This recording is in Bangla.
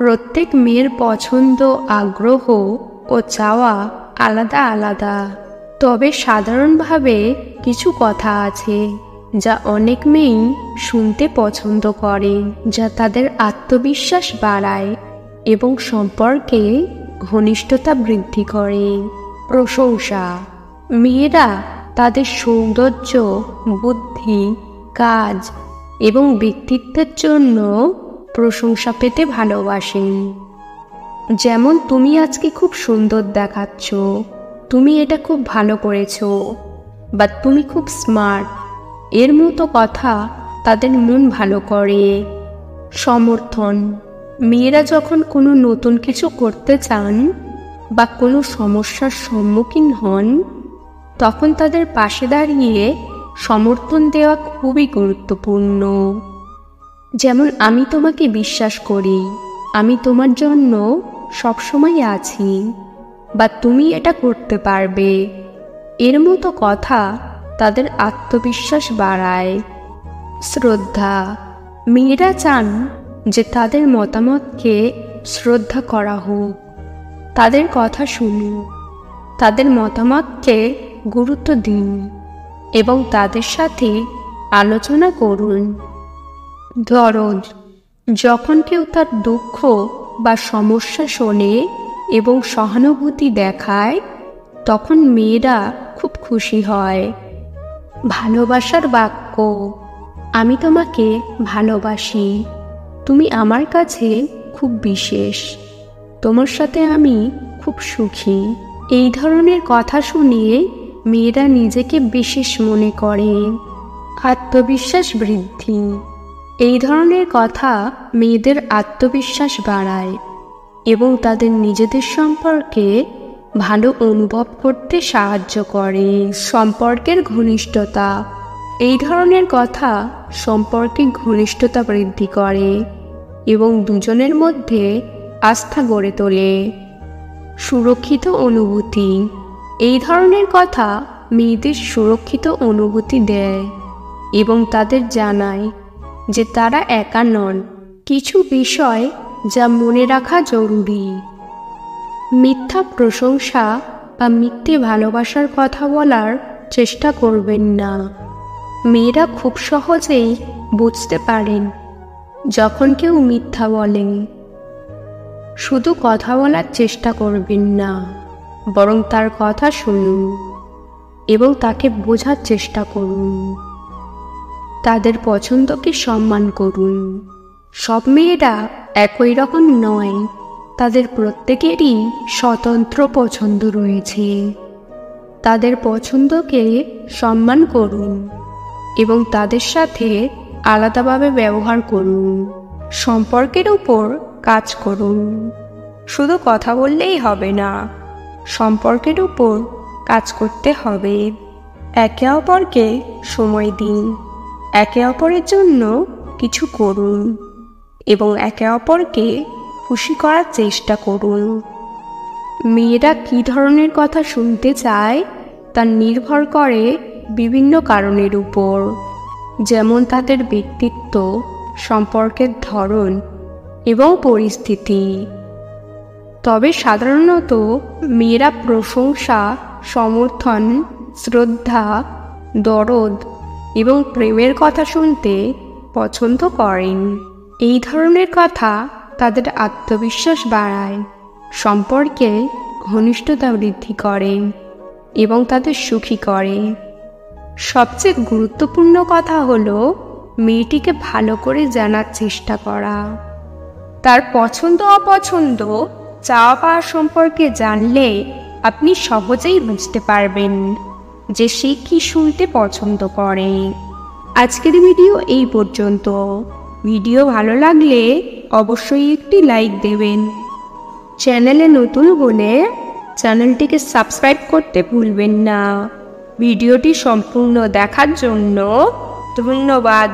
প্রত্যেক মেয়ের পছন্দ, আগ্রহ ও চাওয়া আলাদা আলাদা। তবে সাধারণভাবে কিছু কথা আছে যা অনেক মেয়েই শুনতে পছন্দ করে, যা তাদের আত্মবিশ্বাস বাড়ায় এবং সম্পর্কে ঘনিষ্ঠতা বৃদ্ধি করে। প্রশংসা। মেয়েরা তাদের সৌন্দর্য, বুদ্ধি, কাজ এবং ব্যক্তিত্বের জন্য প্রশংসা পেতে ভালোবাসেন। যেমন, তুমি আজকে খুব সুন্দর দেখাচ্ছ, তুমি এটা খুব ভালো করেছো, বা তুমি খুব স্মার্ট। এর মতো কথা তাদের মন ভালো করে। সমর্থন। মেয়েরা যখন কোনো নতুন কিছু করতে চান বা কোনো সমস্যার সম্মুখীন হন, তখন তাদের পাশে দাঁড়িয়ে সমর্থন দেওয়া খুবই গুরুত্বপূর্ণ। যেমন, আমি তোমাকে বিশ্বাস করি, আমি তোমার জন্য সবসময় আছি, বা তুমি এটা করতে পারবে। এর মতো কথা তাদের আত্মবিশ্বাস বাড়ায়। শ্রদ্ধা। মেয়েরা চান যে তাদের মতামতকে শ্রদ্ধা করা হোক। তাদের কথা শুনুন, তাদের মতামতকে গুরুত্ব দিন এবং তাদের সাথে আলোচনা করুন। দরদ। যখন কেউ তার দুঃখ বা সমস্যা শোনে এবং সহানুভূতি দেখায়, তখন মেয়েরা খুব খুশি হয়। ভালোবাসার বাক্য। আমি তোমাকে ভালোবাসি, তুমি আমার কাছে খুব বিশেষ, তোমার সাথে আমি খুব সুখী। এই ধরনের কথা শুনিয়ে মেয়েরা নিজেকে বিশেষ মনে করে। আত্মবিশ্বাস বৃদ্ধি। এই ধরনের কথা মেয়েদের আত্মবিশ্বাস বাড়ায় এবং তাদের নিজেদের সম্পর্কে ভালো অনুভব করতে সাহায্য করে। সম্পর্কের ঘনিষ্ঠতা। এই ধরনের কথা সম্পর্কে ঘনিষ্ঠতা বৃদ্ধি করে এবং দুজনের মধ্যে আস্থা গড়ে তোলে। সুরক্ষিত অনুভূতি। এই ধরনের কথা মেয়েদের সুরক্ষিত অনুভূতি দেয় এবং তাদের জানায় যে তারা একা নন। কিছু বিষয় যা মনে রাখা জরুরি। মিথ্যা প্রশংসা বা মিথ্যে ভালোবাসার কথা বলার চেষ্টা করবেন না। মেয়েরা খুব সহজেই বুঝতে পারেন যখন কেউ মিথ্যা বলে। শুধু কথা বলার চেষ্টা করবেন না, বরং তার কথা শুনুন এবং তাকে বোঝার চেষ্টা করুন। তাদের পছন্দকে সম্মান করুন। সব মেয়েরা একই রকম নয়, তাদের প্রত্যেকেরই স্বতন্ত্র পছন্দ রয়েছে। তাদের পছন্দকে সম্মান করুন এবং তাদের সাথে আলাদাভাবে ব্যবহার করুন। সম্পর্কের উপর কাজ করুন। শুধু কথা বললেই হবে না, সম্পর্কের উপর কাজ করতে হবে। একে অপরকে সময় দিন, একে অপরের জন্য কিছু করুন এবং একে অপরকে খুশি করার চেষ্টা করুন। মেয়েরা কী ধরনের কথা শুনতে চায় তা নির্ভর করে বিভিন্ন কারণের উপর, যেমন তাদের ব্যক্তিত্ব, সম্পর্কের ধরন এবং পরিস্থিতি। তবে সাধারণত মেয়েরা প্রশংসা, সমর্থন, শ্রদ্ধা, দরদ এবং প্রেমের কথা শুনতে পছন্দ করেন। এই ধরনের কথা তাদের আত্মবিশ্বাস বাড়ায়, সম্পর্কে ঘনিষ্ঠতা বৃদ্ধি করে এবং তাদের সুখী করে। সবচেয়ে গুরুত্বপূর্ণ কথা হলো মেয়েটিকে ভালো করে জানার চেষ্টা করা। তার পছন্দ অপছন্দ, চাওয়া পাওয়া সম্পর্কে জানলে আপনি সহজেই বুঝতে পারবেন যে সে কি শুনতে পছন্দ করে। আজকের ভিডিও এই পর্যন্ত। ভিডিও ভালো লাগলে অবশ্যই একটি লাইক দেবেন। চ্যানেলে নতুন হলে চ্যানেলটিকে সাবস্ক্রাইব করতে ভুলবেন না। ভিডিওটি সম্পূর্ণ দেখার জন্য ধন্যবাদ।